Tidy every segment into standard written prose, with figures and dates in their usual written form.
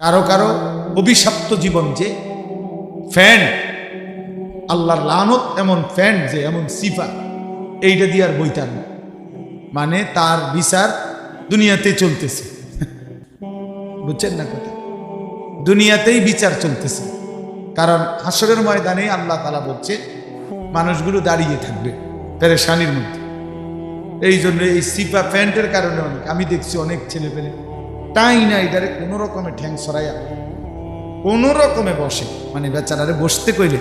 কারো কারো অভিশপ্ত জীবন যে ফ্যান, আল্লাহর লানত এমন ফ্যান যে এমন সিফা, এইটা দিয়ে আর বইতার না। মানে তার বিচার দুনিয়াতে চলতেছে, বুঝছেন না কথা? দুনিয়াতেই বিচার চলতেছে। কারণ হাসরের ময়দানে আল্লাহ তাআলা বলছে মানুষগুলো দাঁড়িয়ে থাকবে পেরেশানির মধ্যে। এই জন্য এই সিফা ফ্যান্টের কারণে আমি দেখছি অনেক ছেলে পেলে টাই না এটারে কোনো রকমে ঠ্যাং সরাইয়া কোনো রকমে বসে, মানে বেচারারে বসতে কইলে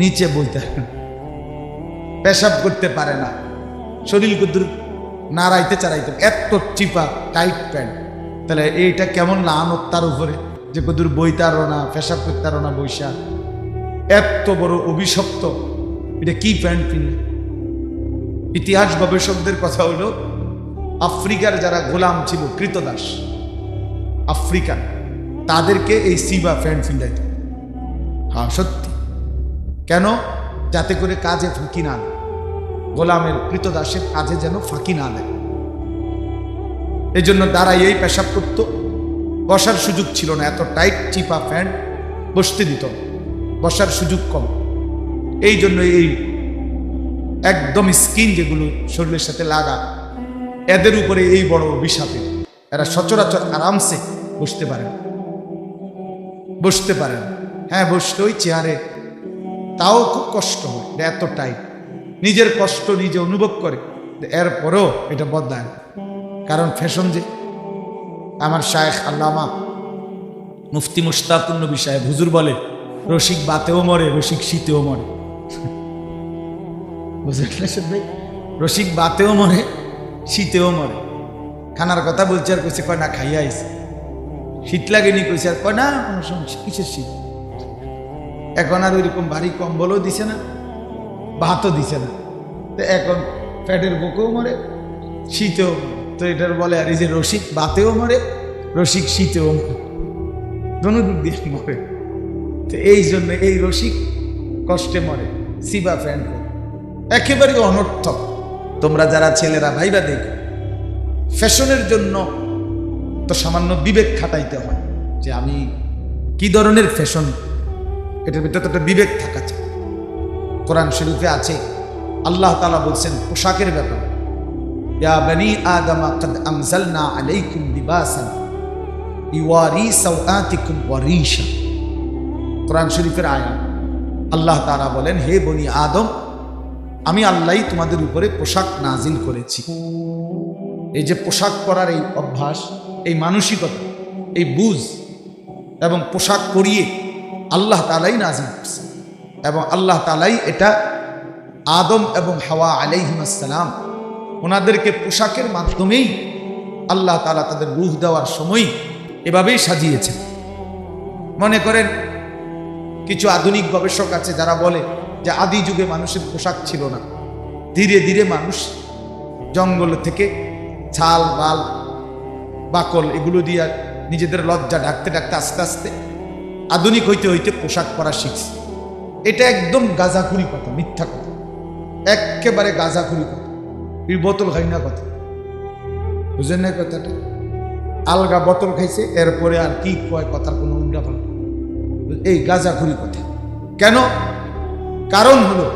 নিচে বইতে পেশাব করতে পারে না, শরীর কুদুর নাড়াইতে চারাইতে, এত চিপা টাইট প্যান্ট। তাহলে এইটা কেমন লানত তার উপরে যে কুদুর বইতারও না, পেশাব করতারও না বৈশা, এত বড় অভিশপ্ত। এটা কি প্যান্ট কিনে? ইতিহাস গবেষকদের কথা হলো আফ্রিকার যারা গোলাম ছিল, কৃতদাস আফ্রিকান, তাদেরকে এই সিবা প্যান্ট ফিন্দাইত। হ্যাঁ সত্যি। কেন? যাতে করে কাজে ফাঁকি না দেয়, গোলামের কৃতদাসের কাজে যেন ফাঁকি না দেয়। এই জন্য দাঁড়াইয়েই পেশাব করত, বসার সুযোগ ছিল না, এত টাইট চিপা প্যান্ট, বসতে দিত, বসার সুযোগ কম। এই জন্য এই একদম স্কিন যেগুলো শরীরের সাথে লাগা, এদের উপরে এই বড় অভিশাপে এরা সচরাচর আরামসে বসতে পারে, বসতে পারেন। হ্যাঁ বসতে ওই চেয়ারে, তাও খুব কষ্ট হয়, এত টাইট। নিজের কষ্ট নিজে অনুভব করে, এরপরেও এটা বদলায় না, কারণ ফ্যাশন যে। আমার শায়েখ আল্লামা মুফতি মুশতাকুন নবী সাহেব হুজুর বলে, রসিক বাতেও মরে, রসিক শীতেও মরে। বুঝলেন ভাই? রসিক বাতেও মরে, শীতেও মরে। খানার কথা বলছে আর কইছে, কয় না খাইয়া আইছে। শীত লাগেনি কইছে, আর কয় না কোনো সমস্যা, কিসের শীত? এখন আর ওইরকম ভারী কম্বলও দিছে না, ভাতও দিছে না, তো এখন ফ্যাটের বুকেও মরে, শীতেও। তো এটার বলে আর এই যে রসিক বাতেও মরে, রসিক শীতেও মরে, দোনোদিক দিয়ে মরে। তো এই জন্য এই রসিক কষ্টে মরে, সিবা ফ্যান একেবারে অনর্থক। তোমরা যারা ছেলেরা ভাইবা দেখো, ফ্যাশনের জন্য তো সামান্য বিবেক খাটাইতে হয় যে আমি কি ধরনের ফ্যাশন, এটার ভিতরে তো একটা বিবেক থাকা চাই। কোরআন শরীফে আছে আল্লাহ তাআলা বলছেন পোশাকের ব্যাপারে, ইয়া বনি আদম কদ আনজালনা আলাইকুম লিবাসান ইওয়ারি সাওআতিকুম ওয়া রিশা। কোরআন শরীফের আয়াত। আল্লাহ তাআলা বলেন, হে বনি আদম, আমি আল্লাহই তোমাদের উপরে পোশাক নাজিল করেছি। এই যে পোশাক পরার এই অভ্যাস, এই মানসিকতা, এই বুঝ এবং পোশাক পরিয়ে আল্লাহ তাআলাই নাজিল করছে। এবং আল্লাহ তাআলাই এটা আদম এবং হাওয়া আলাইহিস সালাম ওনাদেরকে পোশাকের মাধ্যমেই আল্লাহ তাআলা তাদের রূহ দেওয়ার সময় এভাবেই সাজিয়েছেন। মনে করেন কিছু আধুনিক গবেষক আছে যারা বলে যে আদি যুগে মানুষের পোশাক ছিল না, ধীরে ধীরে মানুষ জঙ্গল থেকে ছাল বাল বাকল এগুলো দিয়ে নিজেদের লজ্জা ঢাকতে ঢাকতে আস্তে আস্তে আধুনিক হইতে হইতে পোশাক পরা শিখছে। এটা একদম গাঁজাখুরি কথা, মিথ্যা কথা, একেবারে গাঁজাখুরি কথা, এই বোতল খাই না কথা, বুঝেন না কথাটা? আলগা বোতল খাইছে, এরপরে আর কি কয় কথার কোনো উল্টা পাল্টা, এই গাঁজাখুরি কথা। কেন? কারণ হলো,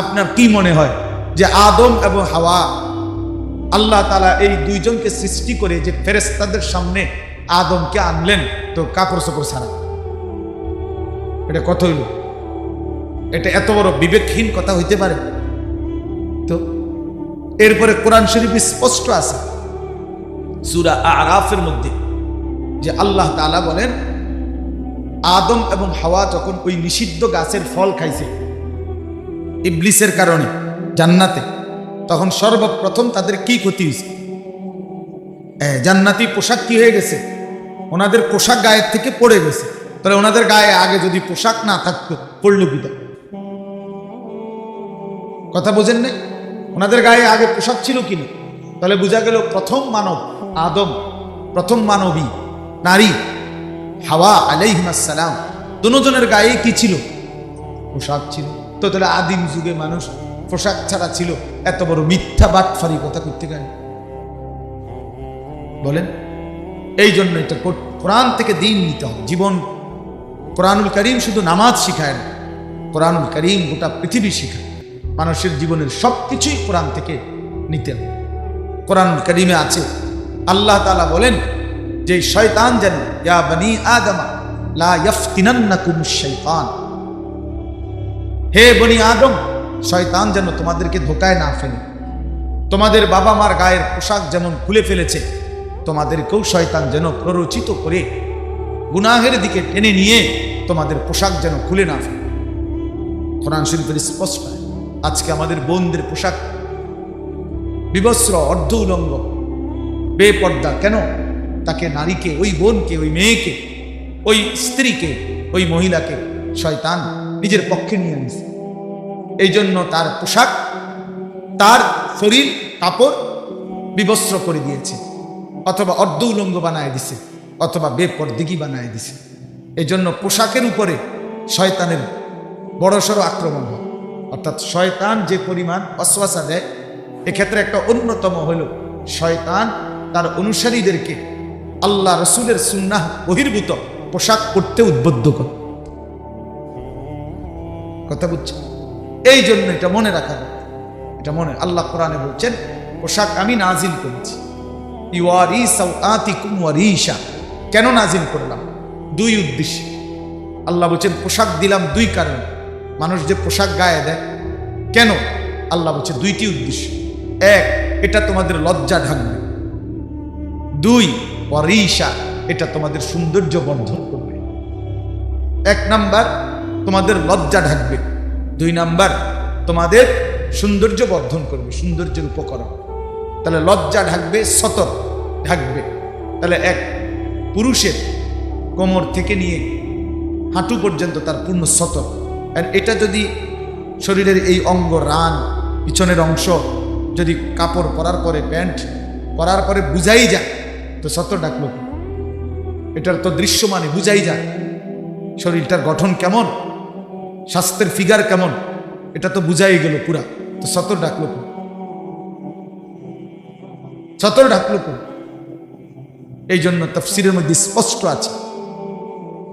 আপনার কি মনে হয় যে আদম এবং হাওয়া আল্লাহ তাআলা এই দুইজনকে সৃষ্টি করে যে ফেরেশতাদের সামনে আদমকে আনলেন তো কাপড় চোপড় ছাড়া? এটা কত হইল? এটা এত বড় বিবেকহীন কথা হইতে পারে? তো এরপরে কোরআন শরীফ স্পষ্ট আছে সূরা আরাফের মধ্যে যে আল্লাহ তাআলা বলেন, আদম এবং হাওয়া যখন ওই নিষিদ্ধ গাছের ফল খাইছে ইবলিসের কারণে জান্নাতে, তখন সর্বপ্রথম তাদের কি ক্ষতি হয়েছে? জান্নাতি পোশাক কি হয়ে গেছে? ওনাদের পোশাক গায়ের থেকে পড়ে গেছে। তাহলে ওনাদের গায়ে আগে যদি পোশাক না থাকতো, পড়ল কিটা? কথা বোঝেন না? ওনাদের গায়ে আগে পোশাক ছিল কিনা? তাহলে বোঝা গেল প্রথম মানব আদম, প্রথম মানবী নারী হাওয়া আলাইহিস সালাম, দুজনের গায়ে কি ছিল? পোশাক ছিল। তো তাহলে আদিম যুগে মানুষ পোশাক ছাড়া ছিল, এত বড় মিথ্যা বাটফারি কথা করতে গেলে বলেন? এই জন্য এটা কোরআন থেকে দিন নিতে হবে। জীবন কোরআনুল কারীম শুধু নামাজ শিখায় না, কোরআনুল কারীম গোটা পৃথিবী শিখায়। মানুষের জীবনের সব কিছুই কোরআন থেকে নিতে হবে। কোরআনুল কারীমে আছে আল্লাহ তাআলা বলেন যে শয়তান যেন ইয়া বনি আদম লা ইফতিনান্নাকুমুশ শাইতান, হে বনি আদম, শয়তান যেন তোমাদেরকে ধোকায় না ফেলে। তোমাদের বাবা মার গায়ের পোশাক যেমন খুলে ফেলেছে, তোমাদেরকেও শয়তান যেন প্ররোচিত করে গুনাহের দিকে টেনে নিয়ে তোমাদের পোশাক যেন খুলে না ফেলে। কোরআন শরীফের স্পষ্ট। আজকে আমাদের বোনদের পোশাক বিবস্ত্র, অর্ধ উলঙ্গ, বেপর্দা। কেন? তাকে, নারীকে, ওই বোনকে, ওই মেয়েকে, ওই স্ত্রীকে, ওই মহিলাকে শয়তান নিজের পক্ষে নিয়ে নিছে। এই জন্য তার পোশাক, তার শরীর কাপড় বিবস্ত্র করে দিয়েছে, অথবা অর্ধ উলঙ্গ বানায় দিছে, অথবা বেপরদিগি বানায় দিছে। এই জন্য পোশাকের উপরে শয়তানের বড়সড় আক্রমণ হয়। অর্থাৎ শয়তান যে পরিমাণ ওয়াসওয়াসা দেয়, এক্ষেত্রে একটা অন্যতম হলো শয়তান তার অনুসারীদেরকে আল্লাহ রসুলের সুন্নাহ বহির্ভূত পোশাক পরতে উদ্বুদ্ধ করে। কথা বুঝছেন? এই জন্য এটা মনে রাখা, এটা মনে, আল্লাহ কোরআনে বলছেন পোশাক আমি নাজিল করেছি। ইউয়ারি সাওআতিকুম ওয়ারিশা। কেন নাজিল করলাম? দুই উদ্দেশ্যে। আল্লাহ বলছেন পোশাক দিলাম দুই কারণে। মানুষ যে পোশাক গায়ে দেয় কেন? আল্লাহ বলছে দুইটি উদ্দেশ্য। এক, এটা তোমাদের লজ্জা ঢাকবে। দুই, ওয়ারিশা, এটা তোমাদের সৌন্দর্য বর্ধন করবে। এক নাম্বার, তোমাদের লজ্জা ঢাকবে। দুই নাম্বার, তোমাদের সৌন্দর্য বর্ধন করবে, সৌন্দর্যের উপকরণ। তাহলে লজ্জা ঢাকবে, সতর ঢাকবে। তাহলে এক পুরুষের কোমর থেকে নিয়ে হাঁটু পর্যন্ত তার পূর্ণ সতর। আর এটা যদি শরীরের এই অঙ্গ, রান, পিছনের অংশ যদি কাপড় পরার পরে, প্যান্ট পরার পরে বুঝাই যায়, তো সতর ঢাকলো। এটার তো দৃশ্যমানে বুঝাই যায় শরীরটার গঠন কেমন, স্বাস্থ্যের ফিগার কেমন, এটা তো বুঝাই গেল পুরা। তো সতর ঢাকলো, সতর ঢাকলো। এই জন্য তাফসীরের মধ্যে স্পষ্ট আছে,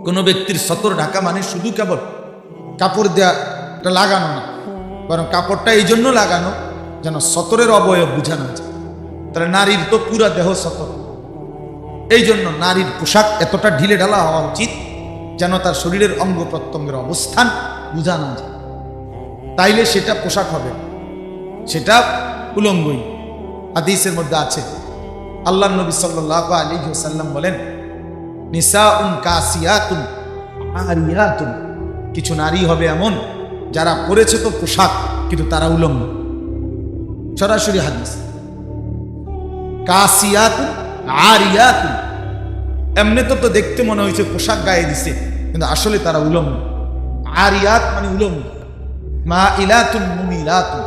কোন ব্যক্তির সতর ঢাকা মানে শুধু কেবল কাপড় দেয়া লাগানো না, বরং কাপড়টা এই জন্য লাগানো যেন সতরের অবয়ব বোঝানো যায়। তাহলে নারীর তো পুরা দেহ সতর। এই জন্য নারীর পোশাক এতটা ঢিলে ঢালা হওয়া উচিত যেন তার শরীরের অঙ্গ প্রত্যঙ্গের অবস্থান বোঝানো যায়। তাইলে সেটা পোশাক হবে, সেটা উলঙ্গই। হাদিসের মধ্যে আছে, আল্লাহ নবী সাল্লাল্লাহু আলাইহি ওয়াসাল্লাম বলেন, নিসাউন কাসিয়াতুন আরিয়াতুন, কিছু নারী হবে এমন যারা পরেছে তো পোশাক কিন্তু তারা উলঙ্গ। সরাসরি হাদিস, কাসিয়াতুন আরিয়াতুন। এমনি তো দেখতে মনে হয়েছে পোশাক গায়ে দিছে, কিন্তু আসলে তারা উলঙ্গ। আরিয়াত মানে উলঙ্গ। মাইলাতুন মুমিলাতুন,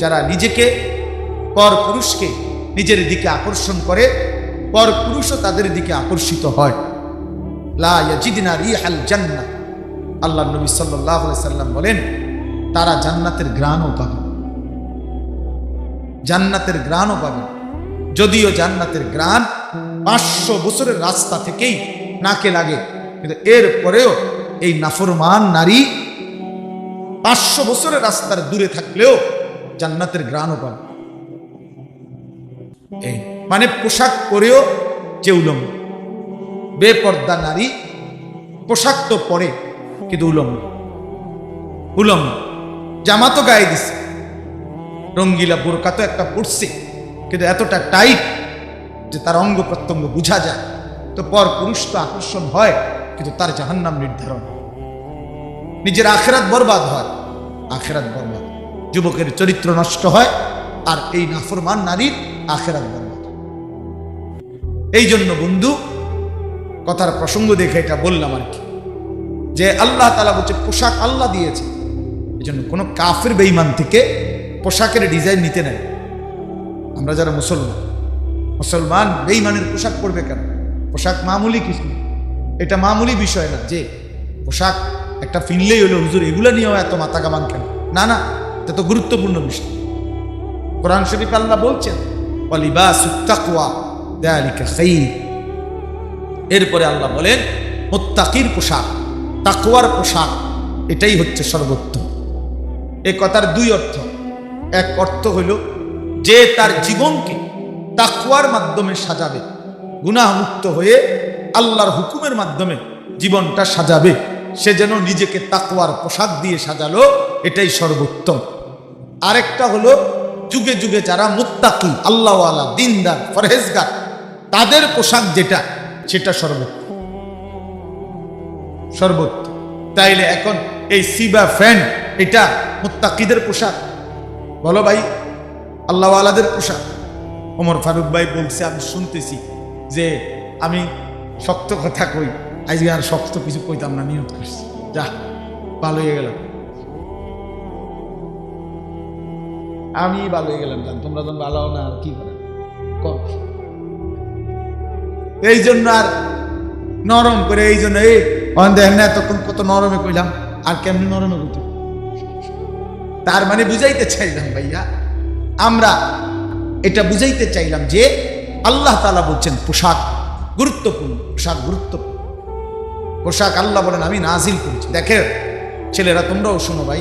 যারা নিজেকে, পর পুরুষকে নিজের দিকে আকর্ষণ করে, পর পুরুষও তাদের দিকে আকর্ষিত হয়। লা ইয়াজিদনা রিহাল জান্নাহ, আল্লাহ নবী সাল্লাল্লাহু আলাইহি সাল্লাম বলেন তারা জান্নাতের ঘ্রাণও পাবে, জান্নাতের ঘ্রাণও পাবে। যদিও জান্নাতের ঘ্রাণ 500 বছরের রাস্তা থেকেই নাকে লাগে, কিন্তু এরপরেও এই নাফরমান নারী 500 বছরের রাস্তার দূরে থাকলেও জান্নাতের ঘ্রাণও পাবে। এই মানে পোশাক পরেও যে উলঙ্গ। বেপর্দা নারী পোশাক তো পরে কিন্তু উলঙ্গ, উলঙ্গ। জামা তো গায়ে দিছে, রঙ্গিলা বোরকা তো একটা পড়ছে, কিন্তু এতটা টাইট যে তার অঙ্গ প্রত্যঙ্গ বোঝা যায়। তো পর পুরুষ তো আকর্ষণ হয়, কিন্তু তার জাহান্নাম নির্ধারণ। নিজের আখিরাত বরবাদ হয়, আখিরাত বরবাদ। যুবকের চরিত্র নষ্ট হয়, আর এই নাফরমান নারীর আখিরাত বরবাদ। এই জন্য বন্ধু, কথার প্রসঙ্গ দেখে এটা বললাম আর কি, যে আল্লাহ তাআলা বলছে পোশাক আল্লাহ দিয়েছে। এই জন্য কোনো কাফের বেঈমান থেকে পোশাকের ডিজাইন নিতে নেই। আমরা যারা মুসলমান বেঈমানের পোশাক পরবে কেন? পোশাক মামুলি কিছু, এটা মামুলি বিষয় না যে পোশাক একটা ফিনলেই হলো হুজুর এগুলো নিয়েও এত মাথা কামান কেন। না না, এটা তো গুরুত্বপূর্ণ বিষয়। কোরআন শরীফে আল্লাহ বলছেন ওয়ালিবাসুত তাকওয়া যালিকা খায়র, এরপরে আল্লাহ বলেন মুত্তাকির পোশাক, তাকওয়ার পোশাক, এটাই হচ্ছে সর্বোত্তম। এ কথার দুই অর্থ। এক অর্থ হইল যে তার জীবনকে তাকওয়ার মাধ্যমে সাজাবে, গুনাহমুক্ত হয়ে আল্লাহর হুকুমের মাধ্যমে জীবনটা সাজাবে, সে যেন নিজেকে তাকওয়ার পোশাক দিয়ে সাজালো, এটাই সর্বোত্তম। আরেকটা হলো যুগে যুগে যারা মুত্তাকি, আল্লাহওয়ালা, দিনদার, পরহেজগার, তাদের পোশাক যেটা, সেটা সর্বোত্তম। তাইলে এখন এই সিবা ফ্যান্ট এটা মুত্তাকিদের পোশাক? বলো ভাই, আল্লাহওয়ালাদের পোশাক? ওমর ফারুক ভাই বলছে, আমি শুনতেছি যে আমি শক্ত কথা কই, আজকে আর শক্ত কিছু কইতাম না, নিয়ত করছি, যা ভালো হয়ে গেল, আমি ভালো হয়ে গেলাম, জান তোমরা যখন ভালো না আর কি করে কর। এই জন্য আর নরম করে, এই জন্য এই দেখেন না এতক্ষণ কত নরমে কইলাম, আর কেমনি নরমে কইতে। তার মানে বুঝাইতে চাইলাম ভাইয়া, আমরা এটা বুঝাইতে চাইলাম যে আল্লাহ তাআলা বলছেন পোশাক গুরুত্বপূর্ণ, পোশাক গুরুত্বপূর্ণ। পোশাক আল্লাহ বলেন আমি নাজিল করেছি। দেখে ছেলেরা তোমরাও শোনো ভাই,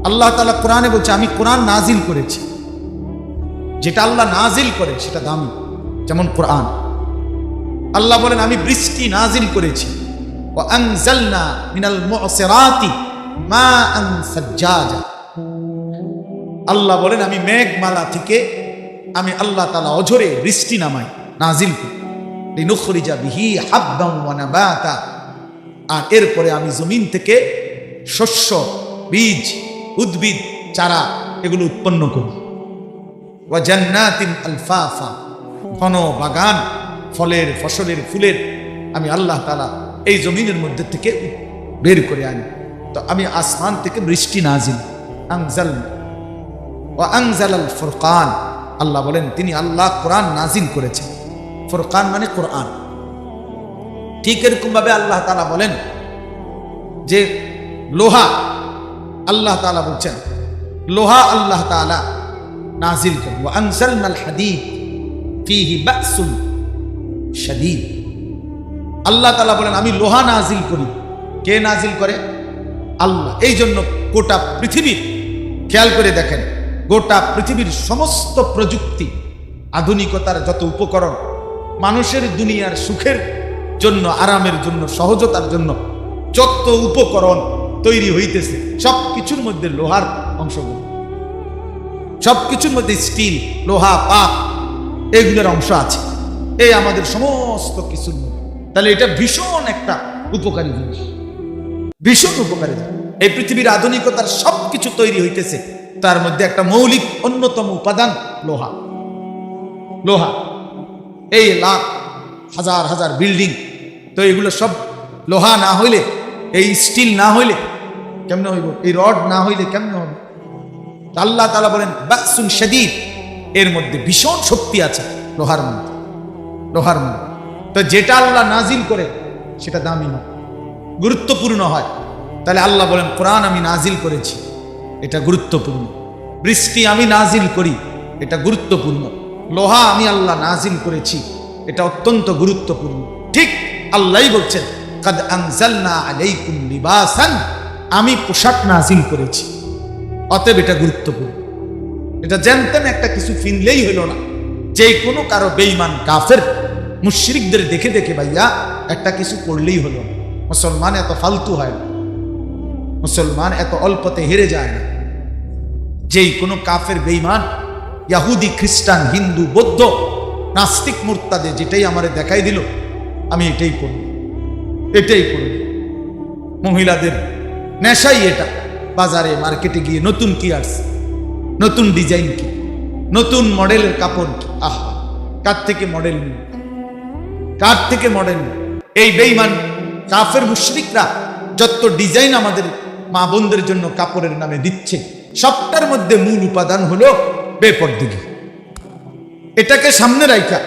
আল্লাহ তাআলা কোরআনে বলছে আমি কোরআন নাজিল করেছি। যেটা আল্লাহ নাজিল করে সেটা দামি, যেমন কোরআন। আল্লাহ বলেন আমি বৃষ্টি নাজিল করেছি, ওয়া আনজালনা মিনাল মুসিরাতি মাআন সাজ্জাজা। আল্লাহ বলেন আমি মেঘমালা থেকে আমি আল্লাহ তাআলা অঝরে বৃষ্টি নামাই, নাজিল করি, লিনুখরিজা বিহি হাব্বান ওয়া নাবাতা। আর এরপরে আমি জমিন থেকে শস্য, বীজ, উদ্ভিদ, চারা এগুলো উৎপন্ন করি। ওয়া জান্নাতিন আলফাফা, ঘন বাগান, ফলের, ফসলের, ফুলের আমি আল্লাহ তাআলা এই জমিনের মধ্যে থেকে বের করে আনি। তো আমি আসমান থেকে বৃষ্টি নাজিল, আনজালনা ওয়া আনজালাল ফুরকান। আল্লাহ বলেন তিনি আল্লাহ কোরআন নাজিল করেছেন। ফুরকান মানে কোরআন। ঠিক এরকম ভাবে আল্লাহ তাআলা বলেন যে লোহা, আল্লাহ তাআলা বলছেন লোহা আল্লাহ তাআলা নাজিল করেন। ওয়া আনজালনাল হাদীদ ফীহি বাসুন শাদীদ। আল্লাহ তাআলা বলেন আমি লোহা নাজিল করি। কে নাজিল করে? আল্লাহ। এই জন্য গোটা পৃথিবীর, খেয়াল করে দেখেন, গোটা পৃথিবীর সমস্ত প্রযুক্তি, আধুনিকতার যত উপকরণ, মানুষের দুনিয়ার সুখের জন্য, আরামের জন্য, সহজতার জন্য যত উপকরণ তৈরি হইতেছে, সব কিছুর মধ্যে লোহার অংশগুলো, সব কিছুর মধ্যে স্টিল, লোহা, পাত এগুলোর অংশ আছে এই আমাদের সমস্ত কিছুর মধ্যে। তাহলে এটা ভীষণ একটা উপকারী জিনিস, ভীষণ উপকারী জিনিস। এই পৃথিবীর আধুনিকতার সব কিছু তৈরি হইতেছে, তার মধ্যে একটা মৌলিক অন্যতম উপাদান লোহা। লোহা, এই লাখ হাজার হাজার বিল্ডিং, তো এগুলো সব লোহা না হইলে, এই স্টিল না হইলে কেমনে হইব? এই রড না হইলে কেমনে হবে? আল্লাহ তাআলা বলেন বাসুন শাদীদ, এর মধ্যে ভীষণ শক্তি আছে লোহার মধ্যে, লোহার মধ্যে। তো যেটা আল্লাহ নাজিল করে সেটা দামি হয়, গুরুত্বপূর্ণ হয়। তাহলে আল্লাহ বলেন কোরআন আমি নাজিল করেছি, এটা গুরুত্বপূর্ণ। বৃষ্টি আমি নাজিল করি, এটা গুরুত্বপূর্ণ। লোহা আমি আল্লাহ নাজিল করেছি, এটা অত্যন্ত গুরুত্বপূর্ণ। ঠিক আল্লাহই বলছেন কাদ আনজালনা আলাইকুম লিবাসান, আমি পোশাক নাজিল করেছি, অতএব এটা গুরুত্বপূর্ণ। এটা জানতেন একটা কিছু ফিনলেই হইল না। যে কোনো কারো বেঈমান কাফের মুশরিকদের দেখে দেখে ভাইয়া একটা কিছু করলেই হলো। মুসলমান এত ফালতু হয় না, মুসলমান এত অল্পতে হেরে যায় না। যেই কোনো কাফের বেঈমান, ইয়াহুদি, খ্রিস্টান, হিন্দু, বৌদ্ধ, নাস্তিক, মুরতাদে যেটাই আমারে দেখাই দিল, আমি এটাই করব, এটাই করব। মহিলাদের নেশাই এটা। বাজারে মার্কেটে গিয়ে নতুন কি আসছে, নতুন ডিজাইন কি, নতুন মডেলের কাপড় কি, আহা কার থেকে মডেল নিন, কার থেকে মডেল নিন। এই বেঈমান কাফের মুশরিকরা যত ডিজাইন আমাদের মা বোনদের জন্য কাপড়ের নামে দিচ্ছে, সবটার মধ্যে মূল উপাদান হলো বেপরদেগি। এটাকে সামনে রাখা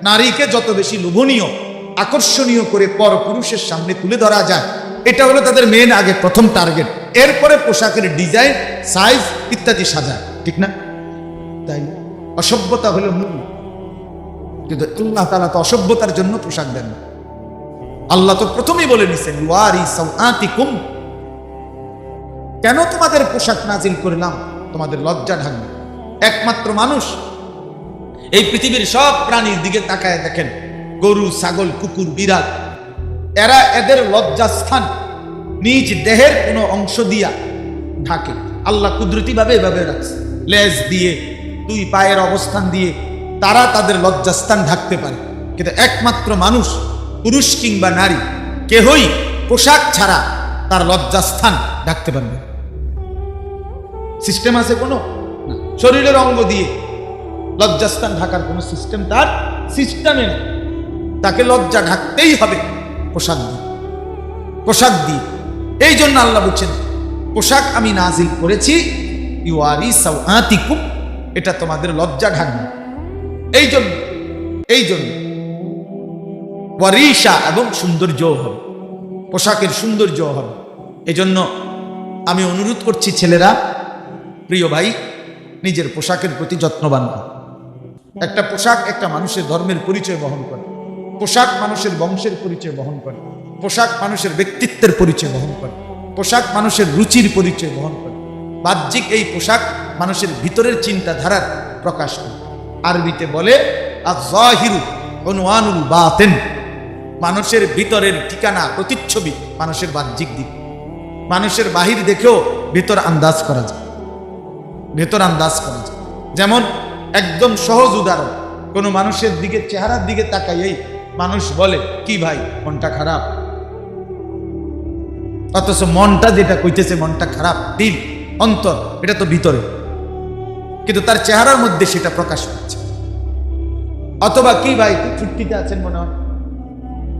নারীকে যত বেশি লোভনীয়, আকর্ষণীয় করে পর পুরুষের সামনে তুলে ধরা যায়, এটা হলো তাদের মেন আগে প্রথম টার্গেট। এরপরে পোশাকের ডিজাইন, সাইজ ইত্যাদি সাজায়, ঠিক না? তাই অসভ্যতা হলো মূল। কিন্তু আল্লাহ তাআলা তো অসভ্যতার জন্য পোশাক দেন না, আল্লাহ তো প্রথমেই বলে নিছেন ওয়ারি সাওআতিকুম, কেন তোমাদের পোশাক নাজিল করলাম? তোমাদের লজ্জা ঢাকবে। একমাত্র মানুষ, এই পৃথিবীর সব প্রাণীর দিকে তাকায় দেখেন, গরু, ছাগল, কুকুর, বিড়াল, এরা এদের লজ্জাস্থান নিজ দেহের কোনো অংশ দিয়া ঢাকে। আল্লাহ কুদরতি ভাবে এভাবে রাখছে, লেজ দিয়ে, দুই পায়ের অবস্থান দিয়ে তারা তাদের লজ্জাস্থান ঢাকতে পারে। কিন্তু একমাত্র মানুষ, পুরুষ কিংবা নারী, কেহই পোশাক ছাড়া তার লজ্জাস্থান ঢাকতে পারবে। সিস্টেম আছে কোনো? না। শরীরের অঙ্গ দিয়ে লজ্জাস্থান ঢাকার কোনো সিস্টেম তার সিস্টেমে নেই। তাকে লজ্জা ঢাকতেই হবে পোশাক দিয়ে, পোশাক দিয়ে। এই জন্য আল্লাহ বলছেন পোশাক আমি নাজিল করেছি ইউয়ারি সাওআতিকুম, এটা তোমাদের লজ্জা ঢাকবে। এই জন্য ওয়ারিশা, এবং সৌন্দর্য হবে, পোশাকের সৌন্দর্য হবে। এই জন্য আমি অনুরোধ করছি ছেলেরা, প্রিয় ভাই, নিজের পোশাকের প্রতি যত্নবান হন। একটা পোশাক একটা মানুষের ধর্মের পরিচয় বহন করে, পোশাক মানুষের বংশের পরিচয় বহন করে, পোশাক মানুষের ব্যক্তিত্বের পরিচয় বহন করে, পোশাক মানুষের রুচির পরিচয় বহন করে। বাহ্যিক এই পোশাক মানুষের ভিতরের চিন্তাধারার প্রকাশ করে। আরবিতে বলে আয-যাহিরু উনওয়ানুল বাতিন, মানুষের ভিতরের ঠিকানা, প্রতিচ্ছবি মানুষের বাহ্যিক দিক। মানুষের বাহির দেখেও ভেতর আন্দাজ করা যায়, ভেতর আন্দাজ করা যায়। যেমন একদম সহজ উদাহরণ, কোনো মানুষের দিকে, চেহারার দিকে তাকাইয়েই মানুষ বলে কি ভাই মনটা খারাপ, অথচ মনটা যেটা কইতেছে মনটা খারাপ, দিল, অন্তর, এটা তো ভিতরে, কিন্তু তার চেহারার মধ্যে সেটা প্রকাশ পাচ্ছে। অথবা কি ভাই খুব ছুটিতে আছেন মনে হয়,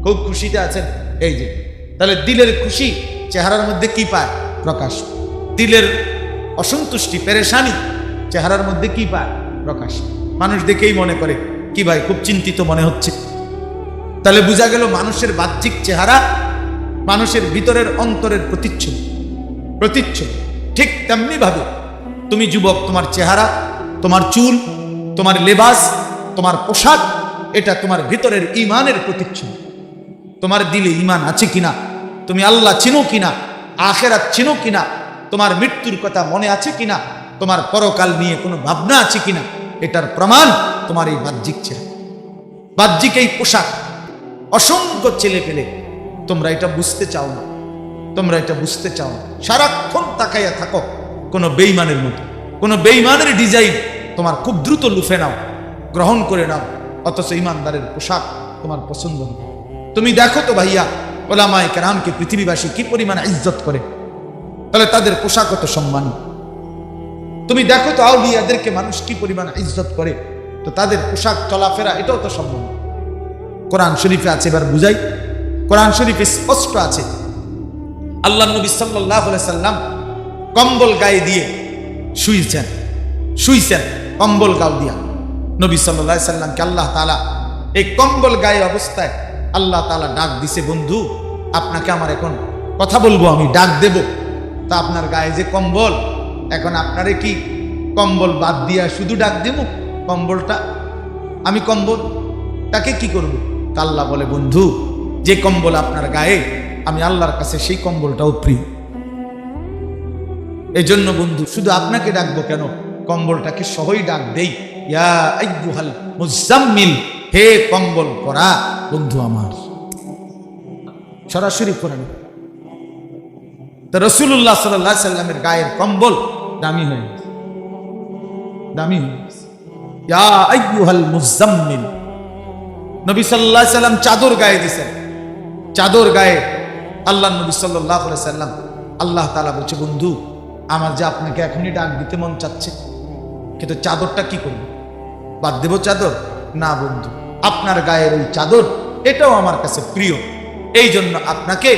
খুব খুশিতে আছেন, এই যে, তাহলে দিলের খুশি চেহারার মধ্যে কি পায়? প্রকাশ। দিলের অসন্তুষ্টি, পেরেশানি চেহারার মধ্যে কি পায়? প্রকাশ। মানুষ দেখেই মনে করে কি ভাই খুব চিন্তিত মনে হচ্ছে। তাহলে বোঝা গেল মানুষের বাহ্যিক চেহারা মানুষের ভিতরের অন্তরের প্রতিচ্ছবি। ঠিক তেমনি ভাবে তুমি যুবক, তোমার চেহারা, তোমার চুল, তোমার লেবাস, তোমার পোশাক, এটা তোমার ভিতরের ঈমানের প্রতিচ্ছবি। তোমার দিলে ঈমান আছে কিনা, তুমি আল্লাহ চিনো কিনা, আখিরাত চিনো কিনা, তোমার মৃত্যুর কথা মনে আছে কিনা, তোমার পরকাল নিয়ে কোনো ভাবনা আছে কিনা, এটার প্রমাণ তোমার এই বাহ্যিক চেহারা, বাহ্যিক এই পোশাক। অসংখ্য ছেলে পেলে তোমরা এটা বুঝতে চাও না, তোমরা এটা বুঝতে চাও না, সারাক্ষণ তাকাইয়া থাকো কোনো বেঈমানের মতো, কোনো বেঈমানের ডিজাইন তোমার খুব দ্রুত লুফে নাও, গ্রহণ করে নাও, অথচ ইমানদারের পোশাক তোমার পছন্দ হবে। তুমি দেখো তো ভাইয়া, ওলামায়ে কেরামকে পৃথিবীবাসী কি পরিমাণ ইজ্জত করে, তাহলে তাদের পোশাক কত সম্মানী। তুমি দেখো তো আউলিয়াদেরকে মানুষ কি পরিমাণ ইজ্জত করে, তো তাদের পোশাক চলাফেরা এটাও তো সম্মান। কোরআন শরীফে আছে, এবার বুঝাই। কোরআন শরীফে স্পষ্ট আছে, আল্লাহ নবী সাল্লাল্লাহু আলাইহি সাল্লাম কম্বল গায়ে দিয়ে শুইছেন কম্বল গাও দিয়া। নবী সাল্লাল্লাহু আলাইহি সাল্লামকে আল্লাহ তাআলা এই কম্বল গায়ে অবস্থায় আল্লাহ তাআলা ডাক দিছে, বন্ধু আপনাকে আমার এখন কথা বলবো, আমি ডাক দেব, তা আপনার গায়ে যে কম্বল, এখন আপনারে কি কম্বল বাদ দিয়া শুধু ডাক দেব? কম্বলটা আমি কম্বলটাকে কি করব? তা আল্লাহ বলে, বন্ধু যে কম্বল আপনার গায়ে, আমি আল্লাহর কাছে সেই কম্বলটাও প্রিয়। এই জন্য বন্ধু শুধু আপনাকে ডাকবো কেন, কম্বলটাকে সহই ডাক দেই, ইয়া আইয়ুহাল মুজাম্মিল, হে কম্বল পরা বন্ধু আমার। সরাসরি কোরআন। তো রাসূলুল্লাহ সাল্লাল্লাহু আলাইহি সাল্লামের গায়ের কম্বল দামি হয়ে গেছে, দামি হয়ে গেছে। ইয়া আইয়ুহাল মুজাম্মিল, নবী সাল্লাল্লাহু আলাইহি সাল্লাম চাদর গায়ে দিয়েছেন, চাদর গায়ে আল্লাহ নবী সাল্লাল্লাহু আলাইহি সাল্লাম, আল্লাহ তাআলা বলছে, বন্ধু আমার যে আপনাকে এখনই ডাক দিতে মন চাচ্ছে, কিন্তু চাদরটা কি করবো, বাদ দেব চাদর? না বন্ধু, আপনার গায়ের ওই চাদর এটাও আমার কাছে প্রিয়, এই জন্য আপনাকে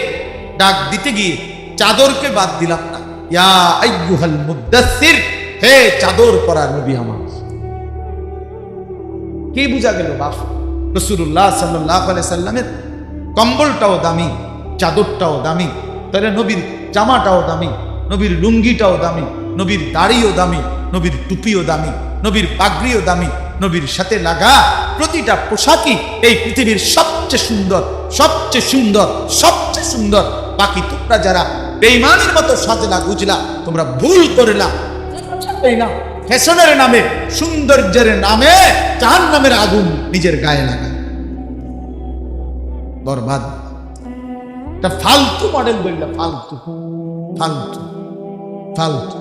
ডাক দিতে গিয়ে চাদরকে বাদ দিলাম না। ইয়া আইয়ুহাল মুদাসসির, হে চাদর পরা নবী আমার। কি বুঝা গেল বাপ? রাসূলুল্লাহ সাল্লাল্লাহু আলাইহি সাল্লামের কম্বলটাও দামি, চাদরটাও দামি, তাহলে নবীর জামাটাও দামি, নবীর লুঙ্গিটাও দামি, নবীর দাড়িও দামি, নবীর টুপিও দামি, নবীর পাগড়িও দামি, নবীর সাথে লাগা প্রতিটা পোশাকই এই পৃথিবীর সবচেয়ে সুন্দর, সবচেয়ে সুন্দর, সবচেয়ে সুন্দর। বাকি তোমরা যারা বেঈমানের মতো সাজলা গুজলা তোমরা ভুল করলা, এই না ফ্যাশনের নামে, সৌন্দর্যের নামে জাহান্নামের আগুন নিজের গায়ে লাগায়, বরবাদ। এটা ফালতু মডেল বললা, ফালতু ফালতু ফালতু।